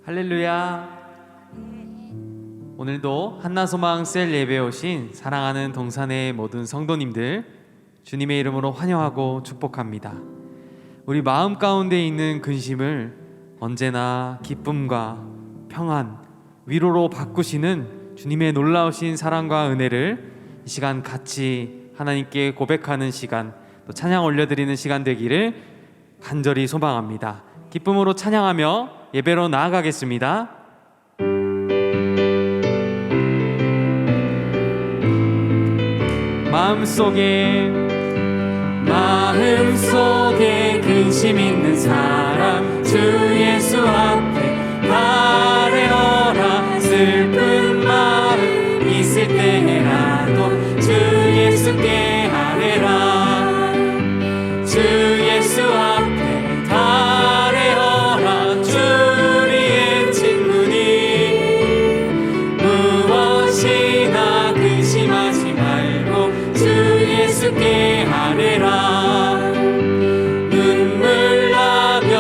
할렐루야. 오늘도 한나소망 셀 예배에 오신 사랑하는 동산의 모든 성도님들 주님의 이름으로 환영하고 축복합니다. 우리 마음 가운데 있는 근심을 언제나 기쁨과 평안, 위로로 바꾸시는 주님의 놀라우신 사랑과 은혜를 이 시간 같이 하나님께 고백하는 시간, 또 찬양 올려드리는 시간 되기를 간절히 소망합니다. 기쁨으로 찬양하며 예배로 나아가겠습니다. 마음속에 근심 있는 사람 주 예수 앞에 아뢰어라. 슬픈 마음 있을 때라도 주 예수께 아뢰라. 주 예수 앞에 아뢰어라. 주리의 친구니 무엇이나 근심하지 말고 주 예수께 아뢰라. 눈물 나며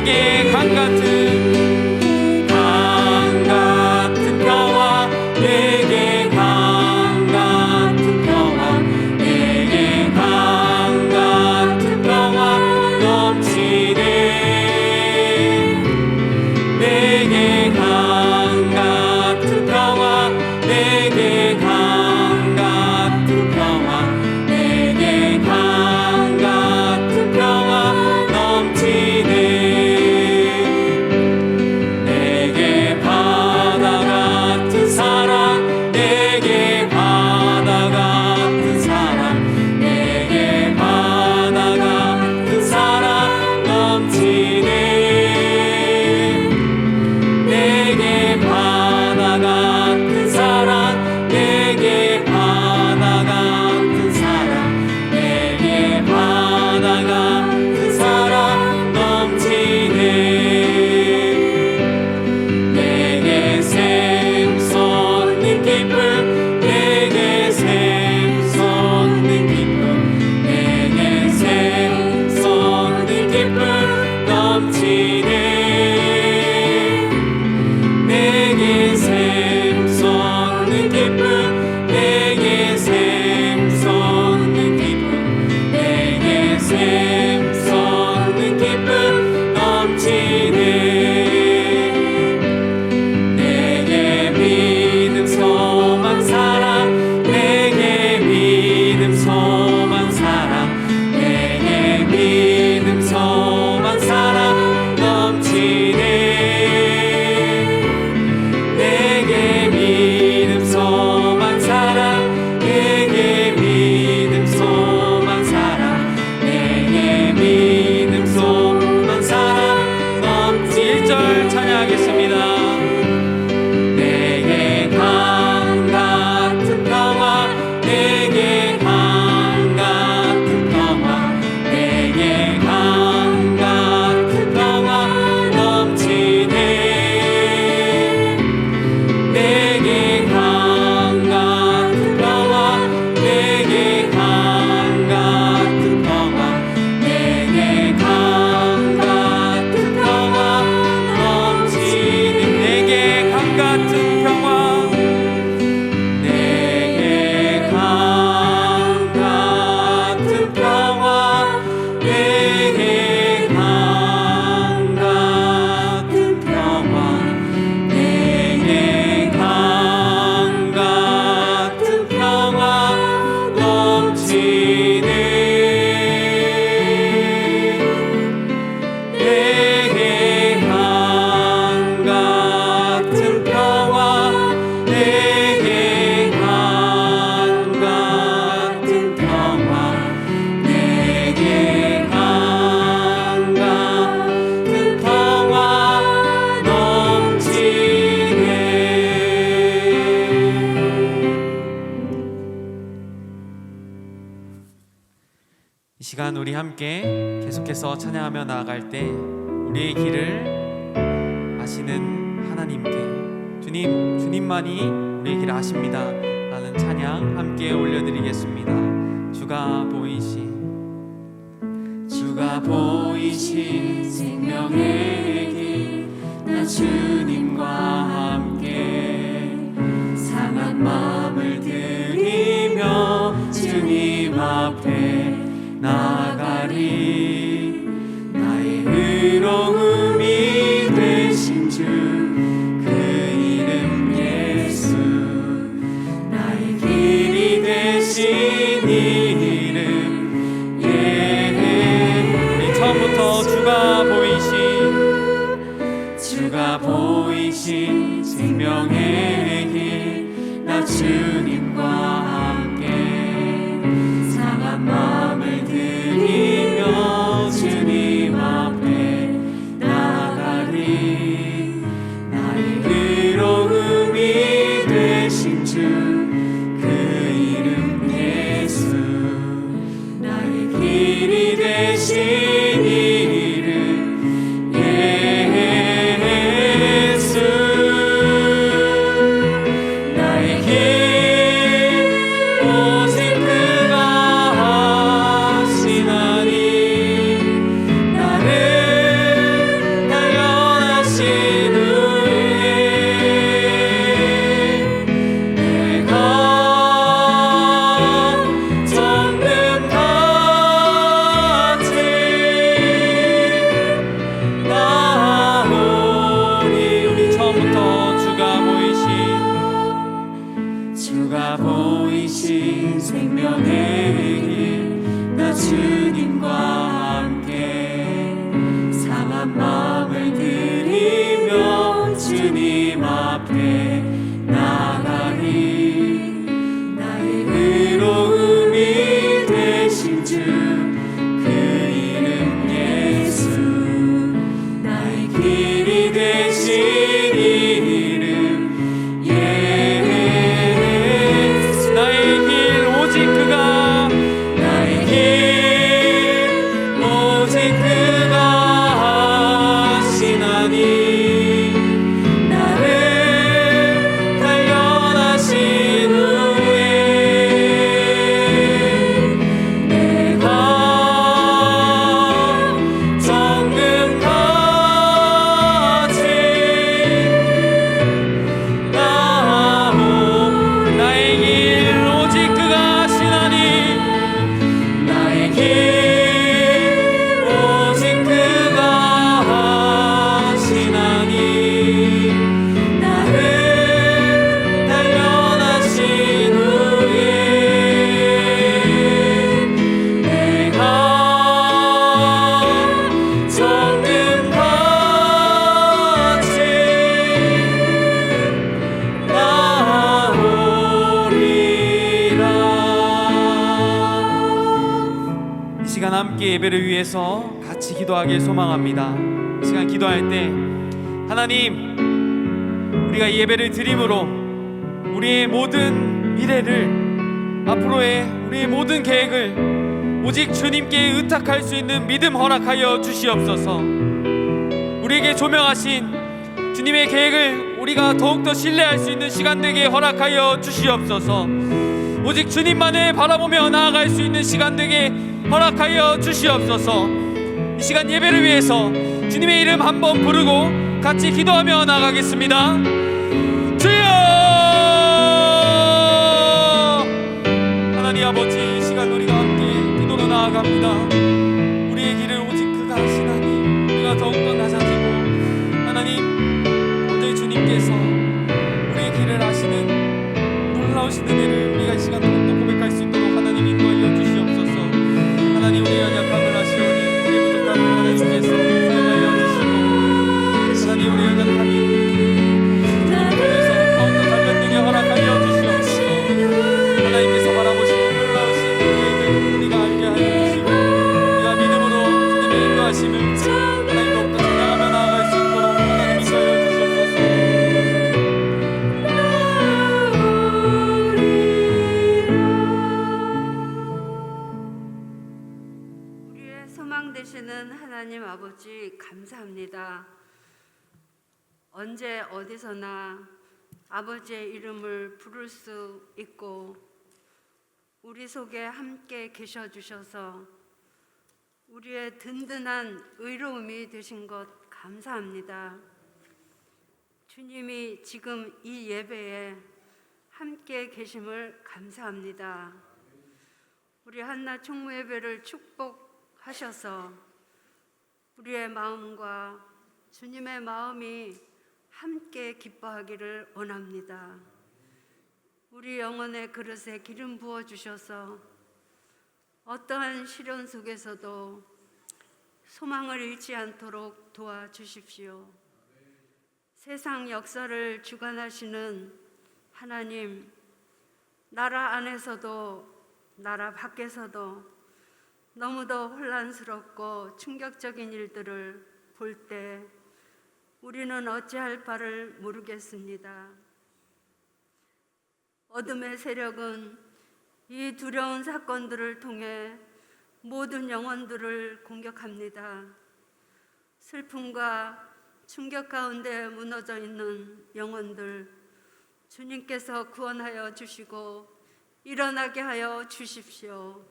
내게 강 같은 평화, 내게 강 같은 평화, 내게 강 같은 평화 넘치네. 내게 강 같은 평화, 내게 강 같은 평화, 내게 강 같은 평화 넘치네. 내게 바다 같은 사랑, 내게 바다 같은 사랑, 내게 바다 같은 사랑 넘치네. 내게 바다 같은 사랑, 내게 바다 같은 사랑, 내게 바다 같은 사랑 넘치네. 내게 샘솟는 기쁨, 내게 샘솟는 기쁨, 내게 샘솟는 기쁨 넘치네. 내게 샘솟는 기쁨, 내게 샘솟는 기쁨, 내게 샘솟는 기쁨 넘치네. 내게 믿음 소망 사랑, 내게 믿음 소망 사랑, 내게 믿음 소망 사랑 넘치네. 내게 믿음 소망 사랑, 내게 믿음 소망 사랑, 내게 믿음 소망 사랑 넘치. 1절 찬양하겠습니다. 내게 강 같은 평화, 내게 강 같은 평화, 내게 강 같은 평화 넘치네. 내게 강 같은 평화, 내게 강 같은 평화, 내게 강 같은 평화 넘치는. 내게 강 같은 평화, 내게 강 같은 평화, 내게 강 같은 평화, 내게 강 같은 평화 넘치네. 내게 강 같은 평화, 내게 강 같은 평화, 내게 강 같은 평화 넘치네. 이 시간 우리 함께 계속해서 찬양하며 나아갈 때 우리의 길을 아시는 하나님께, 주님만이 우리의 길을 아십니다 라는 찬양 함께 올려드리겠습니다. 주가 보이신 생명의 길, 나 주님과 함께 상한 마음을 드리며 주님 앞에 나아가리. 나의 의로움이 되신 주, 그 이름 예수, 나의 길이 되신 이름 예. 우리 처음부터 주가 보이신 생명의 길, 나 주님과 함께 상한 마음을 드리며 주님 앞에 나가리. 나의 의로움이 되신 주, 그 이름 예수, 나의 길이 되신 이름 예수, 나의 길 주님 앞에 나가리. 나의 의로움이 되신 주 그 이름 예수, 나의 길이 되신 이름 예수. 나의 길 오직 그가, 나의 길 오직 그가 하시나니. 나를 단련하신 후에 내가 정금같이 나오. 나의 길 오직 그가 하시나니. 나의 길 오직 그가 하시나니. 나를 단련하신 후에 내가 정금같이 나오리라. 이 시간 함께 예배를 위해서 같이 기도하길 소망합니다. 이 시간 기도할 때 하나님, 우리가 이 예배를 드림으로 우리의 모든 미래를, 앞으로의 우리의 모든 계획을 오직 주님께 의탁할 수 있는 믿음 허락하여 주시옵소서. 우리에게 조명하신 주님의 계획을 우리가 더욱더 신뢰할 수 있는 시간 되게 허락하여 주시옵소서. 오직 주님만을 바라보며 나아갈 수 있는 시간 되게 허락하여 주시옵소서. 이 시간 예배를 위해서 주님의 이름 한번 부르고 같이 기도하며 나가겠습니다. 주여! 하나님 아버지, 이 시간 우리가 함께 기도로 나아갑니다. 우리의 길을 오직 그가 하시나니 우리가 더욱더 낮아지고, 하나님 오늘 주님께서 우리의 길을 아시는 놀라우신 은혜를 우리가 이 시간 더욱더 고백할 수 있도록 하나님 인도하여 주시옵소서. 하나님 우리의 연약함을 아시오니 우리의 부족함을 하나님께서 사용하여 주시고, 하나님 우리의 연약함이 주님께서 더욱더 발견되게 허락하여 주시옵소서. 하나님께서 바라보시는 놀라우신 계획을 우리가 알게 하여 주시고, 우리가 믿음으로 주님의 인도하심을 하나님 더욱더 찬양하며 나아갈 수 있도록 하나님 인도하여 주시옵소서. 우리의 소망 되시는 하나님 아버지, 감사합니다. 언제 어디서나 아버지의 이름을 부를 수 있고 우리 속에 함께 계셔 주셔서 우리의 든든한 의로움이 되신 것 감사합니다. 주님이 지금 이 예배에 함께 계심을 감사합니다. 우리 한나 총무 예배를 축복하셔서 우리의 마음과 주님의 마음이 함께 기뻐하기를 원합니다. 우리 영혼의 그릇에 기름 부어 주셔서 어떠한 시련 속에서도 소망을 잃지 않도록 도와주십시오. 세상 역사를 주관하시는 하나님, 나라 안에서도 나라 밖에서도 너무도 혼란스럽고 충격적인 일들을 볼 때 우리는 어찌할 바를 모르겠습니다. 어둠의 세력은 이 두려운 사건들을 통해 모든 영혼들을 공격합니다. 슬픔과 충격 가운데 무너져 있는 영혼들, 주님께서 구원하여 주시고 일어나게 하여 주십시오.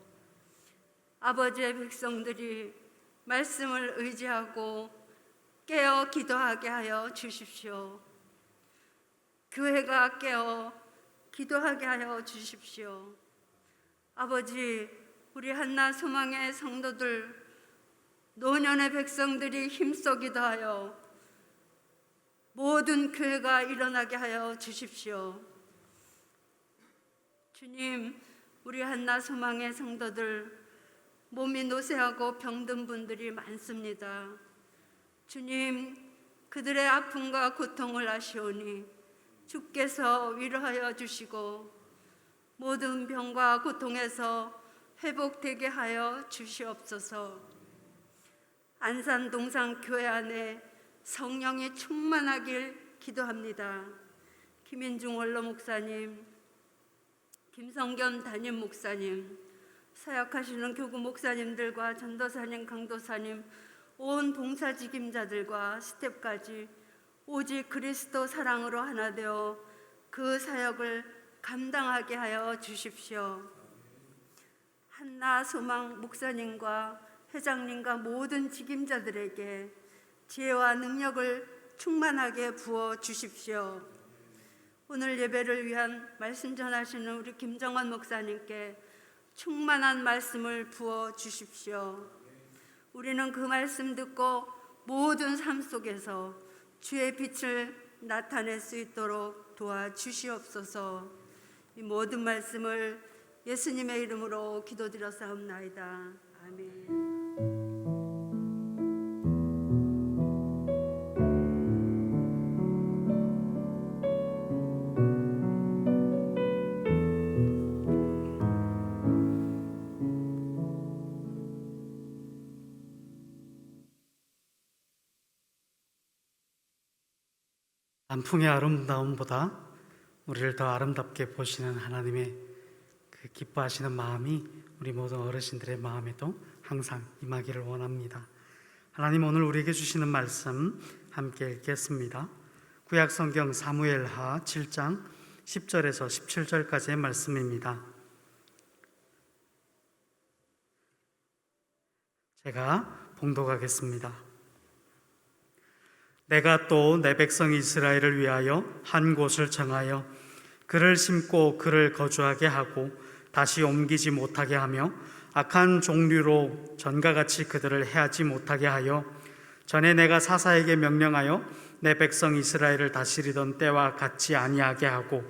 아버지의 백성들이 말씀을 의지하고 깨어 기도하게 하여 주십시오. 교회가 깨어 기도하게 하여 주십시오. 아버지, 우리 한나 소망의 성도들, 노년의 백성들이 힘써 기도하여 모든 교회가 일어나게 하여 주십시오. 주님, 우리 한나 소망의 성도들, 몸이 노쇠하고 병든 분들이 많습니다. 주님, 그들의 아픔과 고통을 아시오니 주께서 위로하여 주시고 모든 병과 고통에서 회복되게 하여 주시옵소서. 안산동산교회 안에 성령이 충만하길 기도합니다. 김인중 원로 목사님, 김성겸 담임 목사님, 사역하시는 교구 목사님들과 전도사님, 강도사님, 온 봉사직임자들과 스텝까지 오직 그리스도 사랑으로 하나 되어 그 사역을 감당하게 하여 주십시오. 한나 소망 목사님과 회장님과 모든 직임자들에게 지혜와 능력을 충만하게 부어 주십시오. 오늘 예배를 위한 말씀 전하시는 우리 김정원 목사님께 충만한 말씀을 부어 주십시오. 우리는 그 말씀 듣고 모든 삶 속에서 주의 빛을 나타낼 수 있도록 도와주시옵소서. 이 모든 말씀을 예수님의 이름으로 기도드렸사옵나이다. 아멘. 단풍의 아름다움보다 우리를 더 아름답게 보시는 하나님의 그 기뻐하시는 마음이 우리 모든 어르신들의 마음에도 항상 임하기를 원합니다. 하나님, 오늘 우리에게 주시는 말씀 함께 읽겠습니다. 구약성경 사무엘하 7장 10절에서 17절까지의 말씀입니다. 제가 봉독하겠습니다. 내가 또 내 백성 이스라엘을 위하여 한 곳을 정하여 그를 심고 그를 거주하게 하고 다시 옮기지 못하게 하며 악한 종류로 전과 같이 그들을 해하지 못하게 하여 전에 내가 사사에게 명령하여 내 백성 이스라엘을 다스리던 때와 같이 아니하게 하고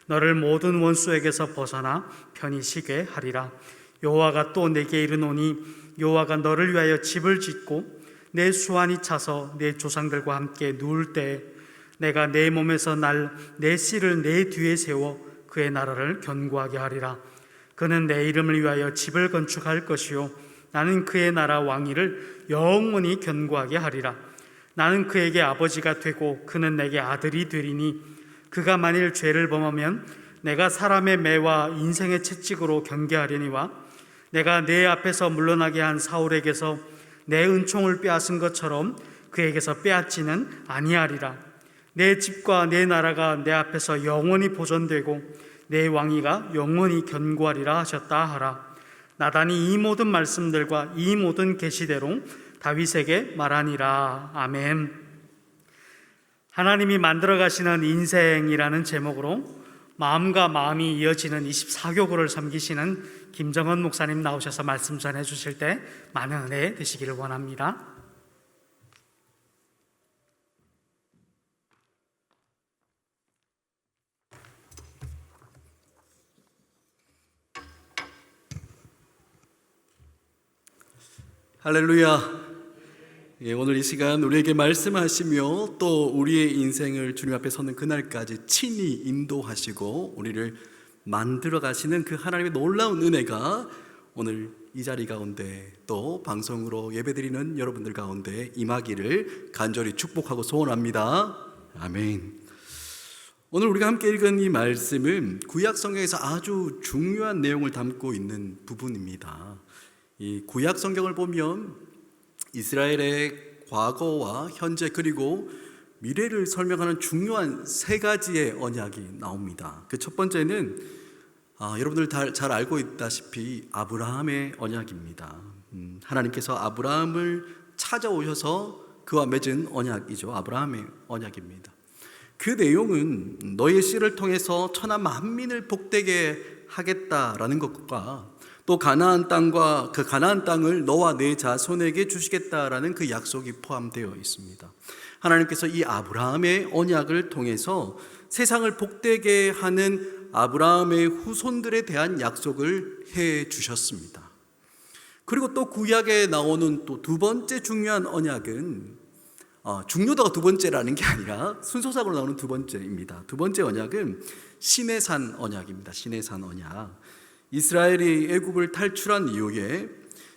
너를 모든 원수에게서 벗어나 편히 쉬게 하리라. 여호와가 또 내게 이르노니 여호와가 너를 위하여 집을 짓고 내 수완이 차서 내 조상들과 함께 누울 때 내가 내 몸에서 날 내 씨를 내 뒤에 세워 그의 나라를 견고하게 하리라. 그는 내 이름을 위하여 집을 건축할 것이요 나는 그의 나라 왕위를 영원히 견고하게 하리라. 나는 그에게 아버지가 되고 그는 내게 아들이 되리니 그가 만일 죄를 범하면 내가 사람의 매와 인생의 채찍으로 경계하려니와 내가 내 앞에서 물러나게 한 사울에게서 내 은총을 빼앗은 것처럼 그에게서 빼앗지는 아니하리라. 내 집과 내 나라가 내 앞에서 영원히 보존되고 내 왕위가 영원히 견고하리라 하셨다 하라. 나단이 이 모든 말씀들과 이 모든 계시대로 다윗에게 말하니라. 아멘. 하나님이 만들어 가시는 인생이라는 제목으로 마음과 마음이 이어지는 24교구를 섬기시는 김정원 목사님 나오셔서 말씀 전해 주실 때 많은 은혜 되시기를 원합니다. 할렐루야. 오늘 이 시간 우리에게 말씀하시며 또 우리의 인생을 주님 앞에 서는 그날까지 친히 인도하시고 우리를 만들어 가시는 그 하나님의 놀라운 은혜가 오늘 이 자리 가운데 또 방송으로 예배드리는 여러분들 가운데 임하기를 간절히 축복하고 소원합니다. 아멘. 오늘 우리가 함께 읽은 이 말씀은 구약 성경에서 아주 중요한 내용을 담고 있는 부분입니다. 이 구약 성경을 보면 이스라엘의 과거와 현재 그리고 미래를 설명하는 중요한 세 가지의 언약이 나옵니다. 그 첫 번째는 여러분들 잘 알고 있다시피 아브라함의 언약입니다. 하나님께서 아브라함을 찾아오셔서 그와 맺은 언약이죠. 아브라함의 언약입니다. 그 내용은 너의 씨를 통해서 천하 만민을 복되게 하겠다라는 것과 또 가나안 땅과 그 가나안 땅을 너와 내 자손에게 주시겠다라는 그 약속이 포함되어 있습니다. 하나님께서 이 아브라함의 언약을 통해서 세상을 복되게 하는 아브라함의 후손들에 대한 약속을 해 주셨습니다. 그리고 또 구약에 나오는 또 두 번째 중요한 언약은 중요도가 두 번째라는 게 아니라 순서상으로 나오는 두 번째입니다. 두 번째 언약은 시내산 언약입니다. 시내산 언약. 이스라엘이 애굽을 탈출한 이후에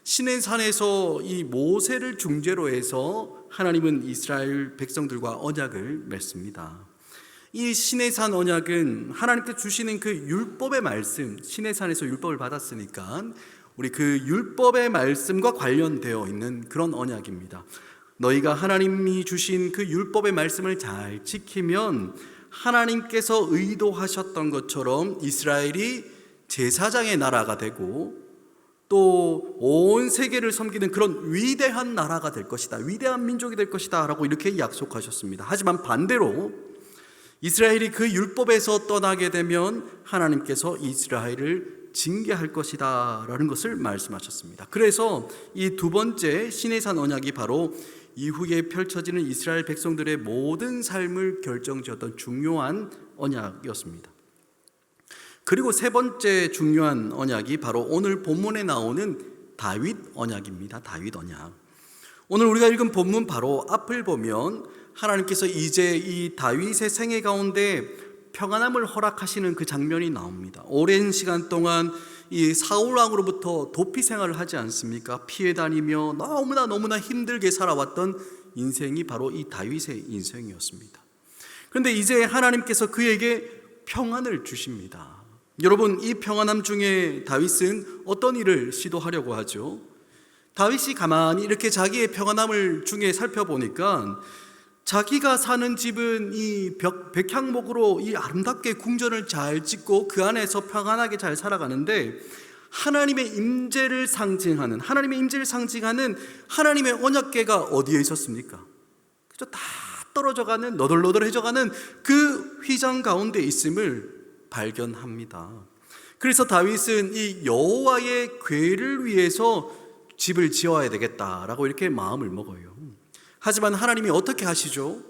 시내산에서 이 모세를 중재로 해서 하나님은 이스라엘 백성들과 언약을 맺습니다. 이 시내산 언약은 하나님께 주시는 그 율법의 말씀, 시내산에서 율법을 받았으니까 우리 그 율법의 말씀과 관련되어 있는 그런 언약입니다. 너희가 하나님이 주신 그 율법의 말씀을 잘 지키면 하나님께서 의도하셨던 것처럼 이스라엘이 제사장의 나라가 되고 또 온 세계를 섬기는 그런 위대한 나라가 될 것이다, 위대한 민족이 될 것이다 라고 이렇게 약속하셨습니다. 하지만 반대로 이스라엘이 그 율법에서 떠나게 되면 하나님께서 이스라엘을 징계할 것이다 라는 것을 말씀하셨습니다. 그래서 이 두 번째 시내산 언약이 바로 이후에 펼쳐지는 이스라엘 백성들의 모든 삶을 결정지었던 중요한 언약이었습니다. 그리고 세 번째 중요한 언약이 바로 오늘 본문에 나오는 다윗 언약입니다. 다윗 언약. 오늘 우리가 읽은 본문 바로 앞을 보면 하나님께서 이제 이 다윗의 생애 가운데 평안함을 허락하시는 그 장면이 나옵니다. 오랜 시간 동안 이 사울 왕으로부터 도피 생활을 하지 않습니까? 피해 다니며 너무나 힘들게 살아왔던 인생이 바로 이 다윗의 인생이었습니다. 그런데 이제 하나님께서 그에게 평안을 주십니다. 여러분, 이 평안함 중에 다윗은 어떤 일을 시도하려고 하죠? 다윗이 가만히 이렇게 자기의 평안함을 중에 살펴보니까 자기가 사는 집은 이 백향목으로 이 아름답게 궁전을 잘 짓고 그 안에서 평안하게 잘 살아가는데 하나님의 임재를 상징하는 하나님의 언약궤가 어디에 있었습니까? 그저 다 떨어져가는, 너덜너덜해져가는 그 휘장 가운데 있음을 발견합니다. 그래서 다윗은 이 여호와의 궤를 위해서 집을 지어야 되겠다라고 이렇게 마음을 먹어요. 하지만 하나님이 어떻게 하시죠?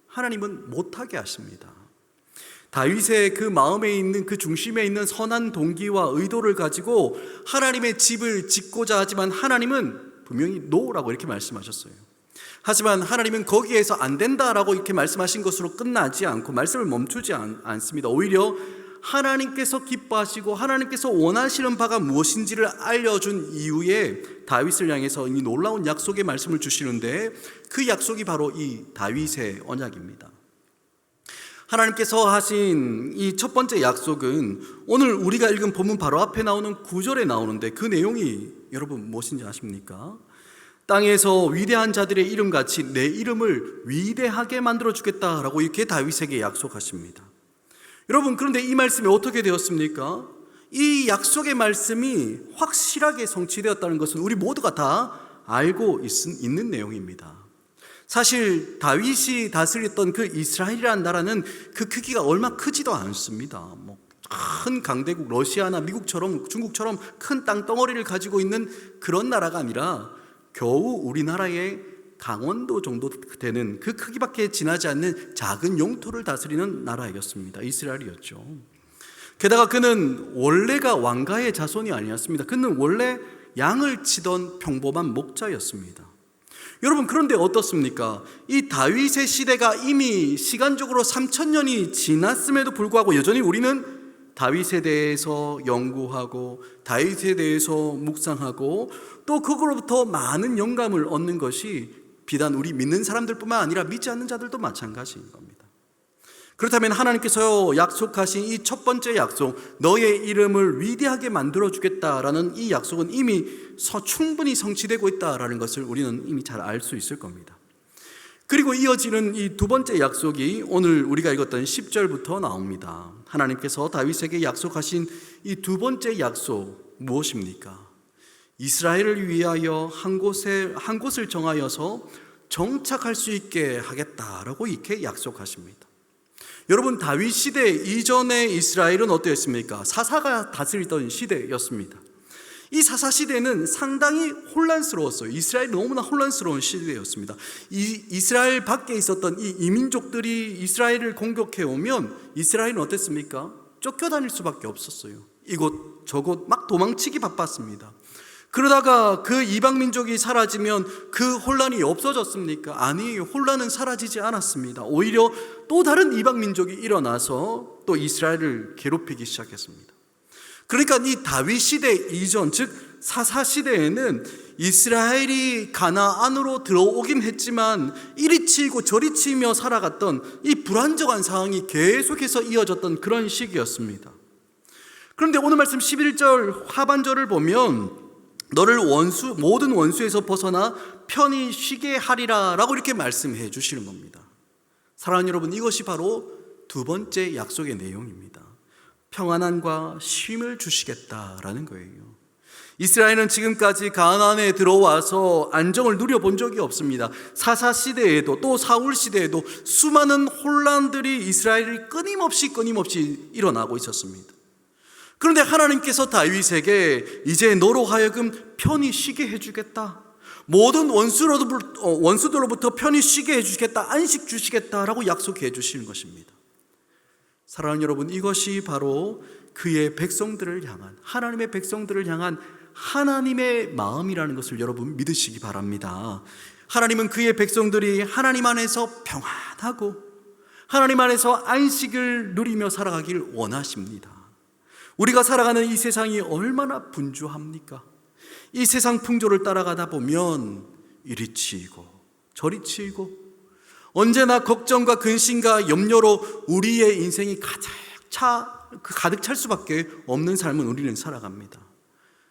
하나님은 못하게 하십니다. 다윗의 그 마음에 있는, 그 중심에 있는 선한 동기와 의도를 가지고 하나님의 집을 짓고자 하지만 하나님은 분명히 노라고 이렇게 말씀하셨어요. 하지만 하나님은 거기에서 안 된다라고 이렇게 말씀하신 것으로 끝나지 않고 말씀을 멈추지 않습니다. 오히려 하나님께서 기뻐하시고 하나님께서 원하시는 바가 무엇인지를 알려준 이후에 다윗을 향해서 이 놀라운 약속의 말씀을 주시는데 그 약속이 바로 이 다윗의 언약입니다. 하나님께서 하신 이 첫 번째 약속은 오늘 우리가 읽은 본문 바로 앞에 나오는 9절에 나오는데 그 내용이 여러분 무엇인지 아십니까? 땅에서 위대한 자들의 이름같이 내 이름을 위대하게 만들어 주겠다라고 이렇게 다윗에게 약속하십니다. 여러분, 그런데 이 말씀이 어떻게 되었습니까? 이 약속의 말씀이 확실하게 성취되었다는 것은 우리 모두가 다 알고 있는 내용입니다. 사실 다윗이 다스렸던 그 이스라엘이라는 나라는 그 크기가 얼마 크지도 않습니다. 큰 강대국 러시아나 미국처럼 중국처럼 큰 땅덩어리를 가지고 있는 그런 나라가 아니라 겨우 우리나라의 강원도 정도 되는 그 크기밖에 지나지 않는 작은 영토를 다스리는 나라였습니다. 이스라엘이었죠. 게다가 그는 원래가 왕가의 자손이 아니었습니다. 그는 원래 양을 치던 평범한 목자였습니다. 여러분, 그런데 어떻습니까? 이 다윗의 시대가 이미 시간적으로 3000년이 지났음에도 불구하고 여전히 우리는 다윗에 대해서 연구하고 다윗에 대해서 묵상하고 또 그거로부터 많은 영감을 얻는 것이 비단 우리 믿는 사람들뿐만 아니라 믿지 않는 자들도 마찬가지인 겁니다. 그렇다면 하나님께서 약속하신 이 첫 번째 약속, 너의 이름을 위대하게 만들어 주겠다라는 이 약속은 이미 충분히 성취되고 있다라는 것을 우리는 이미 잘 알 수 있을 겁니다. 그리고 이어지는 이 두 번째 약속이 오늘 우리가 읽었던 10절부터 나옵니다. 하나님께서 다윗에게 약속하신 이 두 번째 약속 무엇입니까? 이스라엘을 위하여 한 곳을 정하여서 정착할 수 있게 하겠다라고 이렇게 약속하십니다. 여러분, 다윗 시대 이전의 이스라엘은 어떠했습니까? 사사가 다스리던 시대였습니다. 이 사사 시대는 상당히 혼란스러웠어요. 이스라엘이 너무나 혼란스러운 시대였습니다. 이스라엘 밖에 있었던 이 이민족들이 이스라엘을 공격해 오면 이스라엘은 어땠습니까? 쫓겨다닐 수밖에 없었어요. 이곳 저곳 막 도망치기 바빴습니다. 그러다가 그 이방 민족이 사라지면 그 혼란이 없어졌습니까? 아니에요. 혼란은 사라지지 않았습니다. 오히려 또 다른 이방 민족이 일어나서 또 이스라엘을 괴롭히기 시작했습니다. 그러니까 이 다윗 시대 이전, 즉 사사 시대에는 이스라엘이 가나안으로 들어오긴 했지만 이리 치이고 저리 치이며 살아갔던 이 불안정한 상황이 계속해서 이어졌던 그런 시기였습니다. 그런데 오늘 말씀 11절 하반절을 보면 너를 모든 원수에서 벗어나 편히 쉬게 하리라 라고 이렇게 말씀해 주시는 겁니다. 사랑하는 여러분, 이것이 바로 두 번째 약속의 내용입니다. 평안함과 쉼을 주시겠다라는 거예요. 이스라엘은 지금까지 가나안에 들어와서 안정을 누려본 적이 없습니다. 사사 시대에도 또 사울 시대에도 수많은 혼란들이 이스라엘이 끊임없이 일어나고 있었습니다. 그런데 하나님께서 다윗에게 이제 너로 하여금 편히 쉬게 해주겠다, 모든 원수들로부터 편히 쉬게 해주겠다, 안식 주시겠다라고 약속해 주시는 것입니다. 사랑하는 여러분, 이것이 바로 그의 백성들을 향한, 하나님의 백성들을 향한 하나님의 마음이라는 것을 여러분 믿으시기 바랍니다. 하나님은 그의 백성들이 하나님 안에서 평안하고 하나님 안에서 안식을 누리며 살아가길 원하십니다. 우리가 살아가는 이 세상이 얼마나 분주합니까? 이 세상 풍조를 따라가다 보면 이리 치이고 저리 치이고 언제나 걱정과 근심과 염려로 우리의 인생이 가득 찰 수밖에 없는 삶을 우리는 살아갑니다.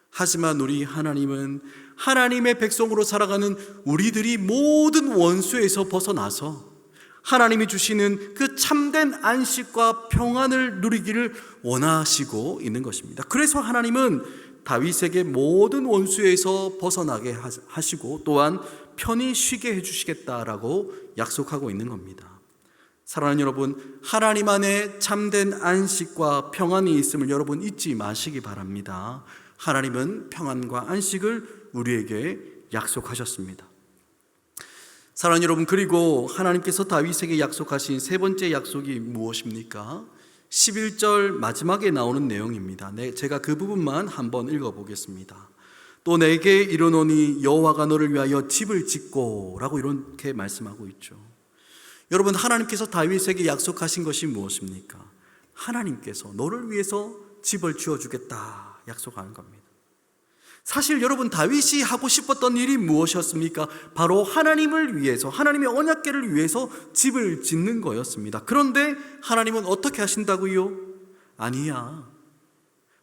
하지만 우리 하나님은 하나님의 백성으로 살아가는 우리들이 모든 원수에서 벗어나서 하나님이 주시는 그 참된 안식과 평안을 누리기를 원하시고 있는 것입니다. 그래서 하나님은 다윗에게 모든 원수에서 벗어나게 하시고 또한 편히 쉬게 해주시겠다라고 약속하고 있는 겁니다. 사랑하는 여러분, 하나님 안에 참된 안식과 평안이 있음을 여러분 잊지 마시기 바랍니다. 하나님은 평안과 안식을 우리에게 약속하셨습니다. 사랑하는 여러분, 그리고 하나님께서 다윗에게 약속하신 세 번째 약속이 무엇입니까? 11절 마지막에 나오는 내용입니다. 제가 그 부분만 한번 읽어보겠습니다. 또 내게 이르노니 여호와가 너를 위하여 집을 짓고 라고 이렇게 말씀하고 있죠. 여러분, 하나님께서 다윗에게 약속하신 것이 무엇입니까? 하나님께서 너를 위해서 집을 지어주겠다 약속하는 겁니다. 사실 여러분, 다윗이 하고 싶었던 일이 무엇이었습니까? 바로 하나님을 위해서, 하나님의 언약궤를 위해서 집을 짓는 거였습니다. 그런데 하나님은 어떻게 하신다고요? 아니야,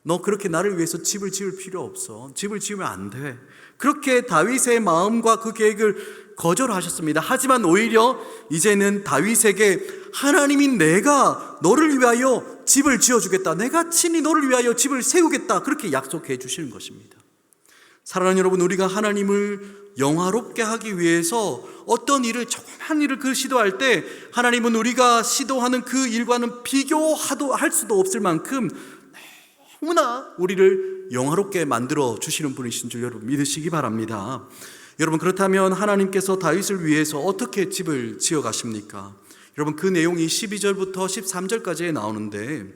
너 그렇게 나를 위해서 집을 지을 필요 없어. 집을 지으면 안 돼. 그렇게 다윗의 마음과 그 계획을 거절하셨습니다. 하지만 오히려 이제는 다윗에게 하나님이 내가 너를 위하여 집을 지어주겠다, 내가 친히 너를 위하여 집을 세우겠다, 그렇게 약속해 주시는 것입니다. 사랑하는 여러분, 우리가 하나님을 영화롭게 하기 위해서 어떤 일을, 조그만 일을 시도할 때 하나님은 우리가 시도하는 그 일과는 비교할 수도 없을 만큼 너무나 우리를 영화롭게 만들어 주시는 분이신 줄 여러분 믿으시기 바랍니다. 여러분, 그렇다면 하나님께서 다윗을 위해서 어떻게 집을 지어 가십니까? 여러분, 그 내용이 12절부터 13절까지에 나오는데,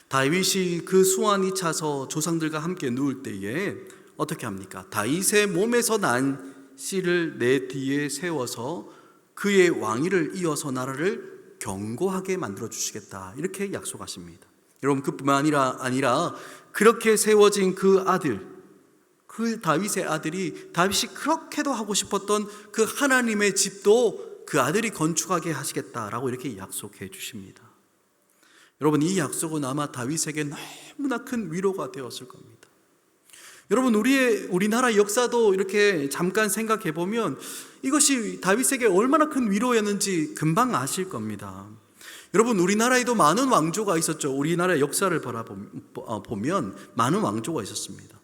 다윗이 그 수완이 차서 조상들과 함께 누울 때에 어떻게 합니까? 다윗의 몸에서 난 씨를 내 뒤에 세워서 그의 왕위를 이어서 나라를 견고하게 만들어 주시겠다, 이렇게 약속하십니다. 여러분, 그뿐만 아니라 그렇게 세워진 그 아들, 그 다윗의 아들이 다윗이 그렇게도 하고 싶었던 그 하나님의 집도 그 아들이 건축하게 하시겠다라고 이렇게 약속해 주십니다. 여러분, 이 약속은 아마 다윗에게 너무나 큰 위로가 되었을 겁니다. 여러분, 우리나라 역사도 이렇게 잠깐 생각해 보면 이것이 다윗에게 얼마나 큰 위로였는지 금방 아실 겁니다. 여러분, 우리나라에도 많은 왕조가 있었죠. 우리나라의 역사를 보면 많은 왕조가 있었습니다.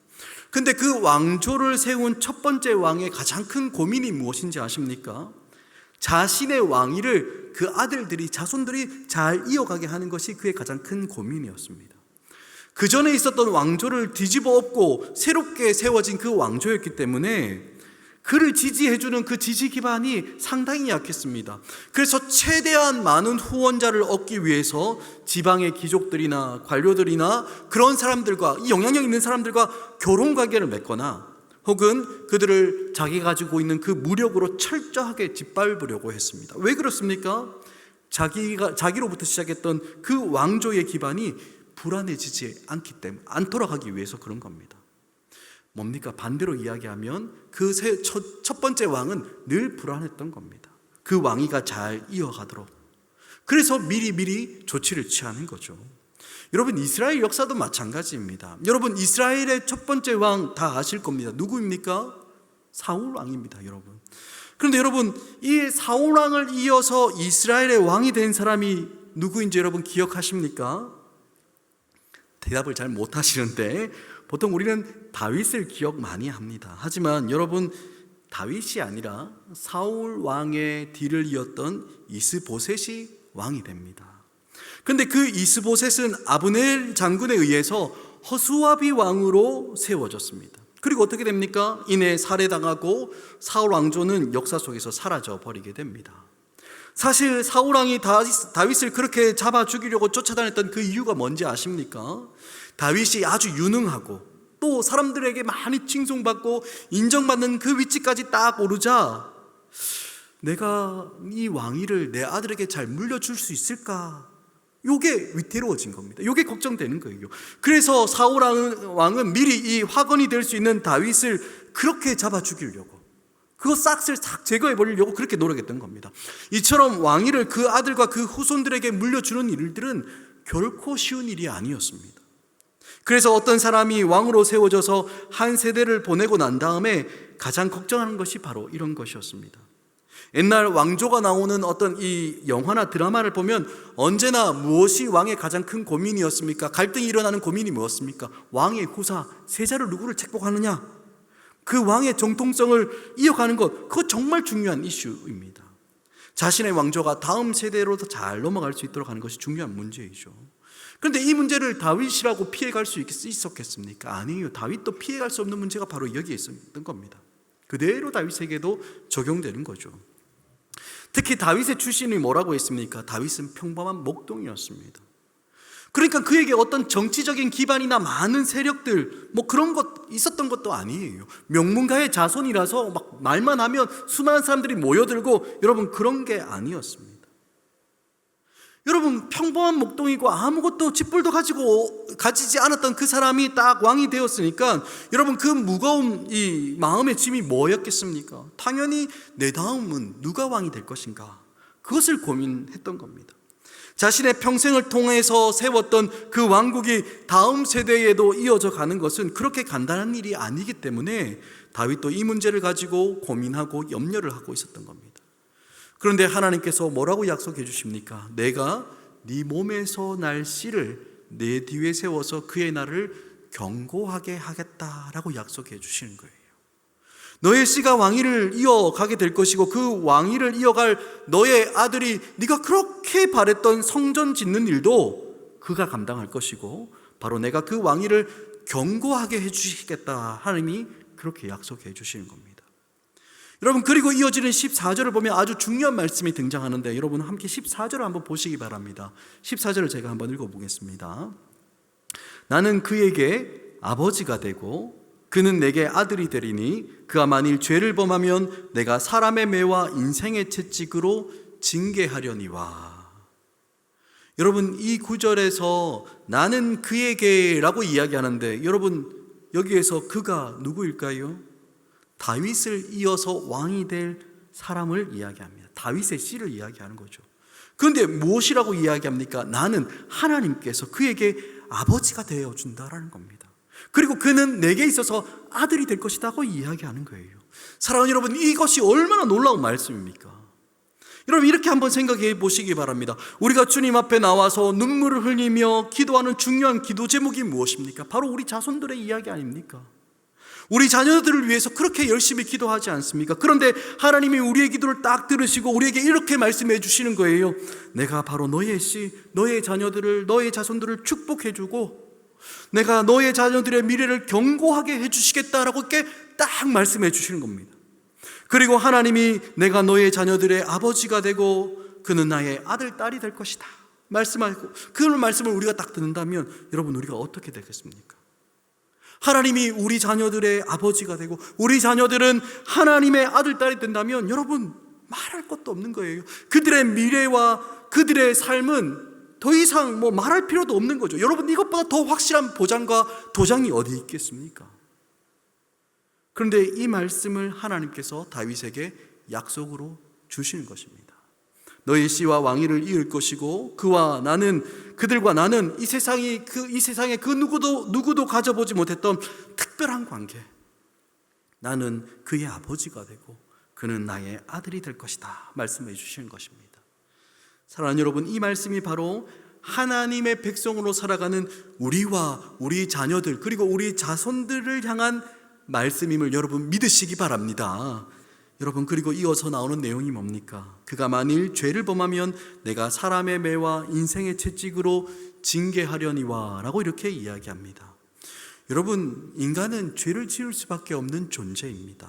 근데 그 왕조를 세운 첫 번째 왕의 가장 큰 고민이 무엇인지 아십니까? 자신의 왕위를 그 아들들이, 자손들이 잘 이어가게 하는 것이 그의 가장 큰 고민이었습니다. 그 전에 있었던 왕조를 뒤집어 엎고 새롭게 세워진 그 왕조였기 때문에 그를 지지해주는 그 지지 기반이 상당히 약했습니다. 그래서 최대한 많은 후원자를 얻기 위해서 지방의 귀족들이나 관료들이나 그런 사람들과, 이 영향력 있는 사람들과 결혼 관계를 맺거나 혹은 그들을 자기가 가지고 있는 그 무력으로 철저하게 짓밟으려고 했습니다. 왜 그렇습니까? 자기로부터 시작했던 그 왕조의 기반이 불안해지지 않도록 하기 위해서 그런 겁니다. 뭡니까? 반대로 이야기하면 그 첫 번째 왕은 늘 불안했던 겁니다. 그 왕위가 잘 이어가도록. 그래서 미리 조치를 취하는 거죠. 여러분, 이스라엘 역사도 마찬가지입니다. 여러분, 이스라엘의 첫 번째 왕 다 아실 겁니다. 누구입니까? 사울 왕입니다, 여러분. 그런데 여러분, 이 사울 왕을 이어서 이스라엘의 왕이 된 사람이 누구인지 여러분 기억하십니까? 대답을 잘 못하시는데 보통 우리는 다윗을 기억 많이 합니다. 하지만 여러분, 다윗이 아니라 사울 왕의 뒤를 이었던 이스보셋이 왕이 됩니다. 그런데 그 이스보셋은 아브넬 장군에 의해서 허수아비 왕으로 세워졌습니다. 그리고 어떻게 됩니까? 이내 살해당하고 사울 왕조는 역사 속에서 사라져 버리게 됩니다. 사실 사울 왕이 다윗을 그렇게 잡아 죽이려고 쫓아다녔던 그 이유가 뭔지 아십니까? 다윗이 아주 유능하고 또 사람들에게 많이 칭송받고 인정받는 그 위치까지 딱 오르자 내가 이 왕위를 내 아들에게 잘 물려줄 수 있을까? 요게 위태로워진 겁니다. 요게 걱정되는 거예요. 그래서 사울 왕은 미리 이 화건이 될 수 있는 다윗을 그렇게 잡아 죽이려고, 그거 싹을 싹 제거해 버리려고 그렇게 노력했던 겁니다. 이처럼 왕위를 그 아들과 그 후손들에게 물려주는 일들은 결코 쉬운 일이 아니었습니다. 그래서 어떤 사람이 왕으로 세워져서 한 세대를 보내고 난 다음에 가장 걱정하는 것이 바로 이런 것이었습니다. 옛날 왕조가 나오는 어떤 이 영화나 드라마를 보면 언제나 무엇이 왕의 가장 큰 고민이었습니까? 갈등이 일어나는 고민이 무엇입니까? 왕의 후사, 세자를 누구를 책봉하느냐? 그 왕의 정통성을 이어가는 것, 그거 정말 중요한 이슈입니다. 자신의 왕조가 다음 세대로 더 잘 넘어갈 수 있도록 하는 것이 중요한 문제이죠. 그런데 이 문제를 다윗이라고 피해갈 수 있었겠습니까? 아니에요. 다윗도 피해갈 수 없는 문제가 바로 여기에 있었던 겁니다. 그대로 다윗에게도 적용되는 거죠. 특히 다윗의 출신이 뭐라고 했습니까? 다윗은 평범한 목동이었습니다. 그러니까 그에게 어떤 정치적인 기반이나 많은 세력들 뭐 그런 것 있었던 것도 아니에요. 명문가의 자손이라서 막 말만 하면 수많은 사람들이 모여들고, 여러분 그런 게 아니었습니다. 여러분, 평범한 목동이고 아무것도 쥐뿔도 가지지 않았던 그 사람이 딱 왕이 되었으니까 여러분, 그 무거운 이 마음의 짐이 뭐였겠습니까? 당연히 내 다음은 누가 왕이 될 것인가, 그것을 고민했던 겁니다. 자신의 평생을 통해서 세웠던 그 왕국이 다음 세대에도 이어져 가는 것은 그렇게 간단한 일이 아니기 때문에 다윗도 이 문제를 가지고 고민하고 염려를 하고 있었던 겁니다. 그런데 하나님께서 뭐라고 약속해 주십니까? 내가 네 몸에서 날 씨를 내 뒤에 세워서 그의 날을 견고하게 하겠다라고 약속해 주시는 거예요. 너의 씨가 왕위를 이어가게 될 것이고, 그 왕위를 이어갈 너의 아들이 네가 그렇게 바랬던 성전 짓는 일도 그가 감당할 것이고, 바로 내가 그 왕위를 견고하게 해주시겠다, 하나님이 그렇게 약속해 주시는 겁니다. 여러분, 그리고 이어지는 14절을 보면 아주 중요한 말씀이 등장하는데, 여러분 함께 14절을 한번 보시기 바랍니다. 14절을 제가 한번 읽어보겠습니다. 나는 그에게 아버지가 되고 그는 내게 아들이 되리니 그가 만일 죄를 범하면 내가 사람의 매와 인생의 채찍으로 징계하려니와. 여러분, 이 구절에서 나는 그에게 라고 이야기하는데, 여러분 여기에서 그가 누구일까요? 다윗을 이어서 왕이 될 사람을 이야기합니다. 다윗의 씨를 이야기하는 거죠. 그런데 무엇이라고 이야기합니까? 나는 하나님께서 그에게 아버지가 되어준다라는 겁니다. 그리고 그는 내게 있어서 아들이 될 것이라고 이야기하는 거예요. 사랑하는 여러분, 이것이 얼마나 놀라운 말씀입니까? 여러분, 이렇게 한번 생각해 보시기 바랍니다. 우리가 주님 앞에 나와서 눈물을 흘리며 기도하는 중요한 기도 제목이 무엇입니까? 바로 우리 자손들의 이야기 아닙니까? 우리 자녀들을 위해서 그렇게 열심히 기도하지 않습니까? 그런데 하나님이 우리의 기도를 딱 들으시고 우리에게 이렇게 말씀해 주시는 거예요. 내가 바로 너의 씨, 너의 자녀들을, 너의 자손들을 축복해 주고 내가 너의 자녀들의 미래를 견고하게 해 주시겠다라고 이렇게 딱 말씀해 주시는 겁니다. 그리고 하나님이 내가 너의 자녀들의 아버지가 되고 그는 나의 아들, 딸이 될 것이다 말씀하고, 그 말씀을 우리가 딱 듣는다면 여러분 우리가 어떻게 되겠습니까? 하나님이 우리 자녀들의 아버지가 되고 우리 자녀들은 하나님의 아들, 딸이 된다면 여러분 말할 것도 없는 거예요. 그들의 미래와 그들의 삶은 더 이상 말할 필요도 없는 거죠. 여러분 이것보다 더 확실한 보장과 도장이 어디 있겠습니까? 그런데 이 말씀을 하나님께서 다윗에게 약속으로 주시는 것입니다. 너의 씨와 왕위를 이을 것이고 그들과 나는 이 세상에 그 누구도 가져보지 못했던 특별한 관계. 나는 그의 아버지가 되고 그는 나의 아들이 될 것이다 말씀해 주시는 것입니다. 사랑하는 여러분, 이 말씀이 바로 하나님의 백성으로 살아가는 우리와 우리 자녀들 그리고 우리 자손들을 향한 말씀임을 여러분 믿으시기 바랍니다. 여러분, 그리고 이어서 나오는 내용이 뭡니까? 그가 만일 죄를 범하면 내가 사람의 매와 인생의 채찍으로 징계하려니와 라고 이렇게 이야기합니다. 여러분, 인간은 죄를 지을 수밖에 없는 존재입니다.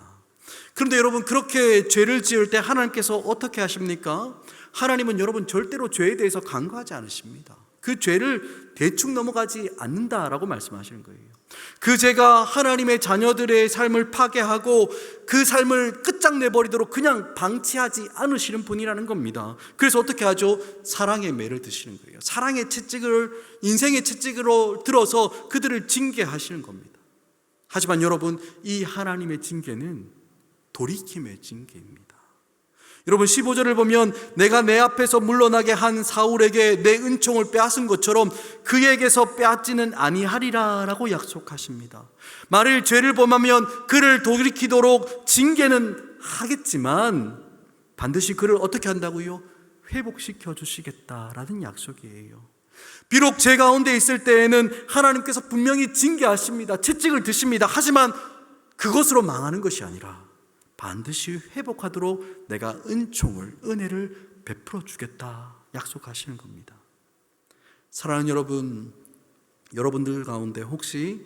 그런데 여러분, 그렇게 죄를 지을 때 하나님께서 어떻게 하십니까? 하나님은 여러분 절대로 죄에 대해서 간과하지 않으십니다. 그 죄를 대충 넘어가지 않는다라고 말씀하시는 거예요. 그 죄가 하나님의 자녀들의 삶을 파괴하고 그 삶을 끝장내버리도록 그냥 방치하지 않으시는 분이라는 겁니다. 그래서 어떻게 하죠? 사랑의 매를 드시는 거예요. 사랑의 채찍을, 인생의 채찍으로 들어서 그들을 징계하시는 겁니다. 하지만 여러분, 이 하나님의 징계는 돌이킴의 징계입니다. 여러분, 15절을 보면 내가 내 앞에서 물러나게 한 사울에게 내 은총을 빼앗은 것처럼 그에게서 빼앗지는 아니하리라 라고 약속하십니다. 만일 죄를 범하면 그를 돌이키도록 징계는 하겠지만 반드시 그를 어떻게 한다고요? 회복시켜 주시겠다라는 약속이에요. 비록 죄 가운데 있을 때에는 하나님께서 분명히 징계하십니다. 채찍을 드십니다. 하지만 그것으로 망하는 것이 아니라 반드시 회복하도록 내가 은혜를 베풀어 주겠다 약속하시는 겁니다. 사랑하는 여러분, 여러분들 가운데 혹시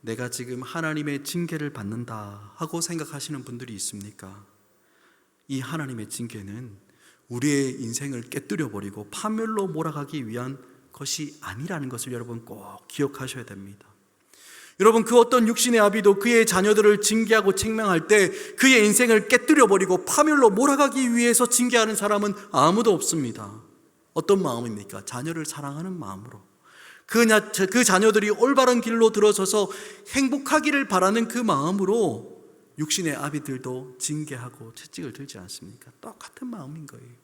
내가 지금 하나님의 징계를 받는다 하고 생각하시는 분들이 있습니까? 이 하나님의 징계는 우리의 인생을 깨뜨려 버리고 파멸로 몰아가기 위한 것이 아니라는 것을 여러분 꼭 기억하셔야 됩니다. 여러분, 그 어떤 육신의 아비도 그의 자녀들을 징계하고 책망할 때 그의 인생을 깨뜨려버리고 파멸로 몰아가기 위해서 징계하는 사람은 아무도 없습니다. 어떤 마음입니까? 자녀를 사랑하는 마음으로, 그 자녀들이 올바른 길로 들어서서 행복하기를 바라는 그 마음으로 육신의 아비들도 징계하고 채찍을 들지 않습니까? 똑같은 마음인 거예요.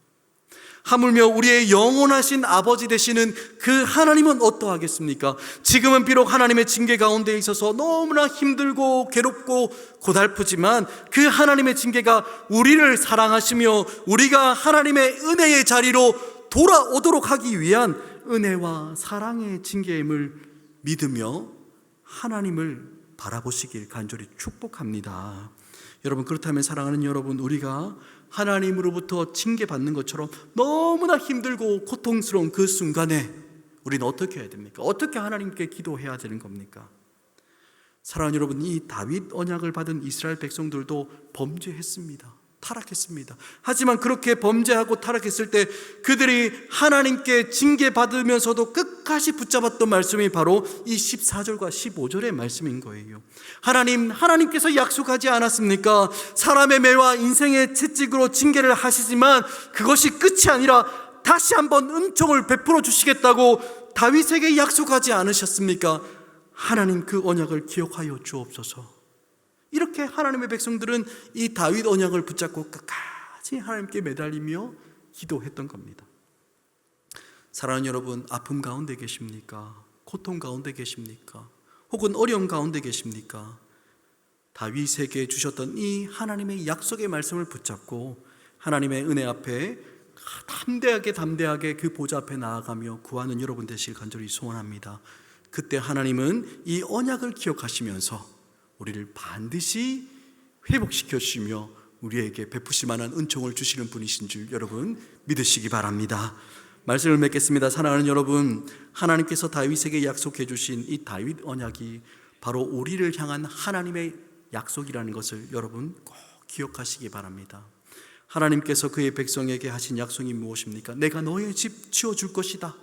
하물며 우리의 영원하신 아버지 되시는 그 하나님은 어떠하겠습니까? 지금은 비록 하나님의 징계 가운데 있어서 너무나 힘들고 괴롭고 고달프지만 그 하나님의 징계가 우리를 사랑하시며 우리가 하나님의 은혜의 자리로 돌아오도록 하기 위한 은혜와 사랑의 징계임을 믿으며 하나님을 바라보시길 간절히 축복합니다. 여러분, 그렇다면 사랑하는 여러분, 우리가 하나님으로부터 징계받는 것처럼 너무나 힘들고 고통스러운 그 순간에 우리는 어떻게 해야 됩니까? 어떻게 하나님께 기도해야 되는 겁니까? 사랑하는 여러분, 이 다윗 언약을 받은 이스라엘 백성들도 범죄했습니다. 타락했습니다. 하지만 그렇게 범죄하고 타락했을 때 그들이 하나님께 징계받으면서도 끝까지 붙잡았던 말씀이 바로 이 14절과 15절의 말씀인 거예요. 하나님께서 약속하지 않았습니까? 사람의 매와 인생의 채찍으로 징계를 하시지만 그것이 끝이 아니라 다시 한번 은총을 베풀어 주시겠다고 다윗에게 약속하지 않으셨습니까? 하나님, 그 언약을 기억하여 주옵소서. 이렇게 하나님의 백성들은 이 다윗 언약을 붙잡고 끝까지 하나님께 매달리며 기도했던 겁니다. 사랑하는 여러분, 아픔 가운데 계십니까? 고통 가운데 계십니까? 혹은 어려움 가운데 계십니까? 다윗에게 주셨던 이 하나님의 약속의 말씀을 붙잡고 하나님의 은혜 앞에 담대하게 그 보좌 앞에 나아가며 구하는 여러분 되시길 간절히 소원합니다. 그때 하나님은 이 언약을 기억하시면서 우리를 반드시 회복시켜 주시며 우리에게 베푸실 만한 은총을 주시는 분이신 줄 여러분 믿으시기 바랍니다. 말씀을 맺겠습니다. 사랑하는 여러분, 하나님께서 다윗에게 약속해 주신 이 다윗 언약이 바로 우리를 향한 하나님의 약속이라는 것을 여러분 꼭 기억하시기 바랍니다. 하나님께서 그의 백성에게 하신 약속이 무엇입니까? 내가 너의 집 지어줄 것이다.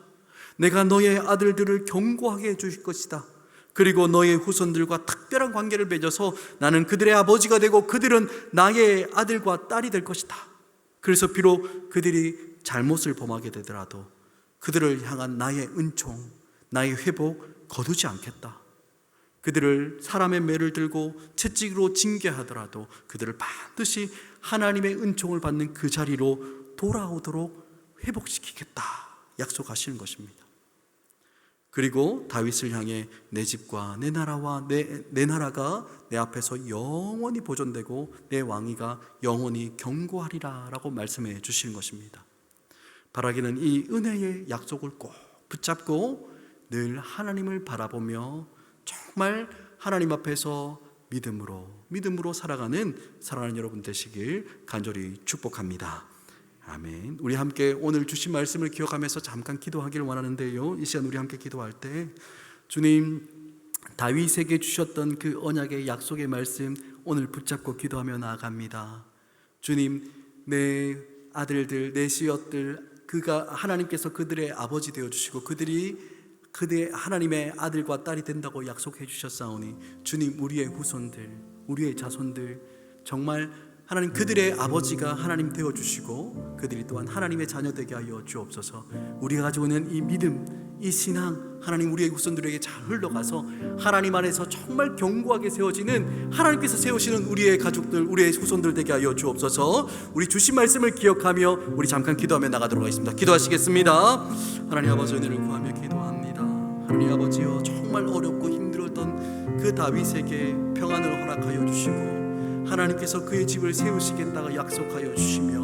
내가 너의 아들들을 견고하게 해줄 것이다. 그리고 너의 후손들과 특별한 관계를 맺어서 나는 그들의 아버지가 되고 그들은 나의 아들과 딸이 될 것이다. 그래서 비록 그들이 잘못을 범하게 되더라도 그들을 향한 나의 은총, 나의 회복 거두지 않겠다. 그들을 사람의 매를 들고 채찍으로 징계하더라도 그들을 반드시 하나님의 은총을 받는 그 자리로 돌아오도록 회복시키겠다 약속하시는 것입니다. 그리고 다윗을 향해 내 집과 내 나라와 내 나라가 내 앞에서 영원히 보존되고 내 왕위가 영원히 견고하리라 라고 말씀해 주시는 것입니다. 바라기는 이 은혜의 약속을 꼭 붙잡고 늘 하나님을 바라보며 정말 하나님 앞에서 믿음으로 살아가는 사랑하는 여러분 되시길 간절히 축복합니다. 아멘. 우리 함께 오늘 주신 말씀을 기억하면서 잠깐 기도하기를 원하는데요, 이 시간 우리 함께 기도할 때 주님 다윗에게 주셨던 그 언약의 약속의 말씀 오늘 붙잡고 기도하며 나아갑니다. 주님, 내 아들들, 내 씨앗들, 그가 하나님께서 그들의 아버지 되어주시고 그들이 하나님의 아들과 딸이 된다고 약속해 주셨사오니 주님, 우리의 후손들, 우리의 자손들 정말 하나님 그들의 아버지가 하나님 되어주시고 그들이 또한 하나님의 자녀 되게 하여 주옵소서. 우리가 가지고 있는 이 믿음, 이 신앙 하나님 우리의 후손들에게 잘 흘러가서 하나님 안에서 정말 견고하게 세워지는 하나님께서 세우시는 우리의 가족들, 우리의 후손들 되게 하여 주옵소서. 우리 주신 말씀을 기억하며 우리 잠깐 기도하며 나가도록 하겠습니다. 기도하시겠습니다. 하나님 아버지, 은혜를 구하며 기도합니다. 하나님 아버지여, 정말 어렵고 힘들었던 그 다윗에게 평안을 허락하여 주시고 하나님께서 그의 집을 세우시겠다고 약속하여 주시며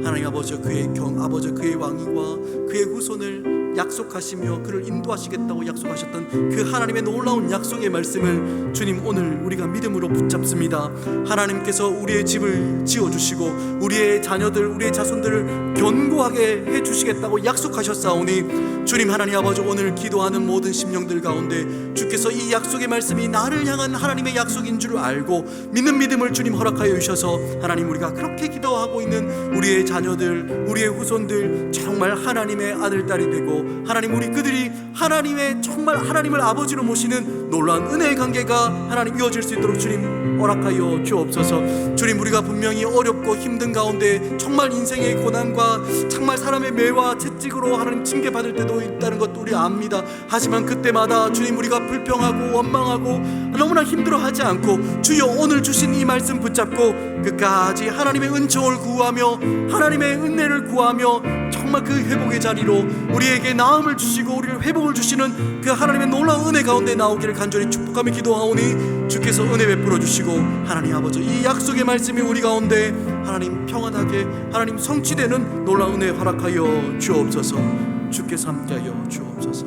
하나님 아버지 그의 왕위와 그의 후손을 약속하시며 그를 인도하시겠다고 약속하셨던 그 하나님의 놀라운 약속의 말씀을 주님 오늘 우리가 믿음으로 붙잡습니다. 하나님께서 우리의 집을 지어주시고 우리의 자녀들, 우리의 자손들을 견고하게 해주시겠다고 약속하셨사오니 주님 하나님 아버지, 오늘 기도하는 모든 심령들 가운데 주께서 이 약속의 말씀이 나를 향한 하나님의 약속인 줄 알고 믿는 믿음을 주님 허락하여 주셔서 하나님, 우리가 그렇게 기도하고 있는 우리의 자녀들, 우리의 후손들 정말 하나님의 아들, 딸이 되고 하나님 그들이 하나님의 정말 하나님을 아버지로 모시는 놀라운 은혜의 관계가 하나님 이어질 수 있도록 주님 허락하여 주옵소서. 주님, 우리가 분명히 어렵고 힘든 가운데 정말 인생의 고난과 정말 사람의 매와 채찍으로 하나님 징계받을 때도 있다는 것도 우리 압니다. 하지만 그때마다 주님 우리가 불평하고 원망하고 너무나 힘들어하지 않고 주여 오늘 주신 이 말씀 붙잡고 끝까지 하나님의 은총을 구하며 하나님의 은혜를 구하며 정말 그 회복의 자리로 우리에게 나음을 주시고 우리를 회복을 주시는 그 하나님의 놀라운 은혜 가운데 나오기를 간절히 축복하며 기도하오니 주께서 은혜 베풀어 주시고 하나님 아버지, 이 약속의 말씀이 우리 가운데 하나님 평안하게 하나님 성취되는 놀라운 은혜 허락하여 주옵소서. 주께서 함께하여 주옵소서.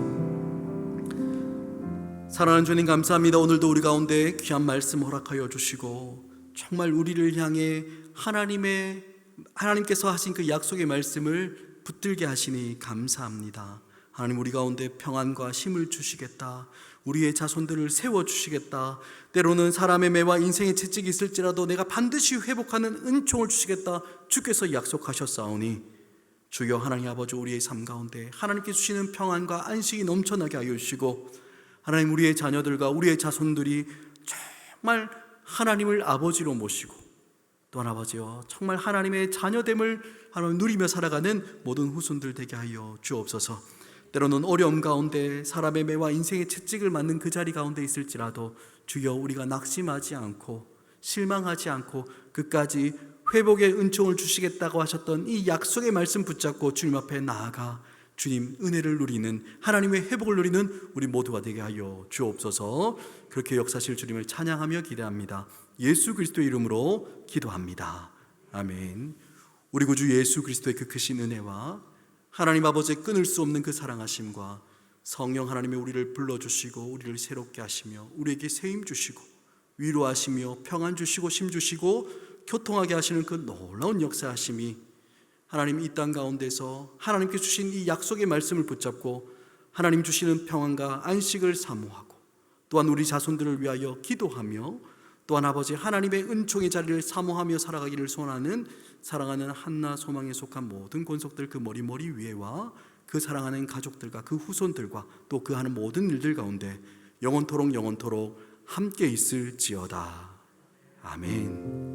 사랑하는 주님, 감사합니다. 오늘도 우리 가운데 귀한 말씀 허락하여 주시고 정말 우리를 향해 하나님께서 하신 그 약속의 말씀을 붙들게 하시니 감사합니다. 하나님, 우리 가운데 평안과 힘을 주시겠다, 우리의 자손들을 세워주시겠다, 때로는 사람의 매와 인생의 채찍이 있을지라도 내가 반드시 회복하는 은총을 주시겠다 주께서 약속하셨사오니 주여 하나님 아버지, 우리의 삶 가운데 하나님께 주시는 평안과 안식이 넘쳐나게 하여 주시고 하나님, 우리의 자녀들과 우리의 자손들이 정말 하나님을 아버지로 모시고 또한 아버지여 정말 하나님의 자녀됨을 하나님 누리며 살아가는 모든 후손들 되게 하여 주옵소서. 때로는 어려움 가운데 사람의 매와 인생의 채찍을 맞는 그 자리 가운데 있을지라도 주여 우리가 낙심하지 않고 실망하지 않고 끝까지 회복의 은총을 주시겠다고 하셨던 이 약속의 말씀 붙잡고 주님 앞에 나아가 주님 은혜를 누리는, 하나님의 회복을 누리는 우리 모두가 되게 하여 주옵소서. 그렇게 역사실 주님을 찬양하며 기대합니다. 예수 그리스도의 이름으로 기도합니다. 아멘. 우리 구주 예수 그리스도의 그 크신 은혜와 하나님 아버지의 끊을 수 없는 그 사랑하심과 성령 하나님의 우리를 불러주시고 우리를 새롭게 하시며 우리에게 세임 주시고 위로하시며 평안 주시고 심 주시고 교통하게 하시는 그 놀라운 역사하심이 하나님 이 땅 가운데서 하나님께 주신 이 약속의 말씀을 붙잡고 하나님 주시는 평안과 안식을 사모하고 또한 우리 자손들을 위하여 기도하며 또한 아버지 하나님의 은총의 자리를 사모하며 살아가기를 소원하는 사랑하는 한나 소망에 속한 모든 권속들 그 머리 위에와 그 사랑하는 가족들과 그 후손들과 또 그 하는 모든 일들 가운데 영원토록 함께 있을지어다. 아멘.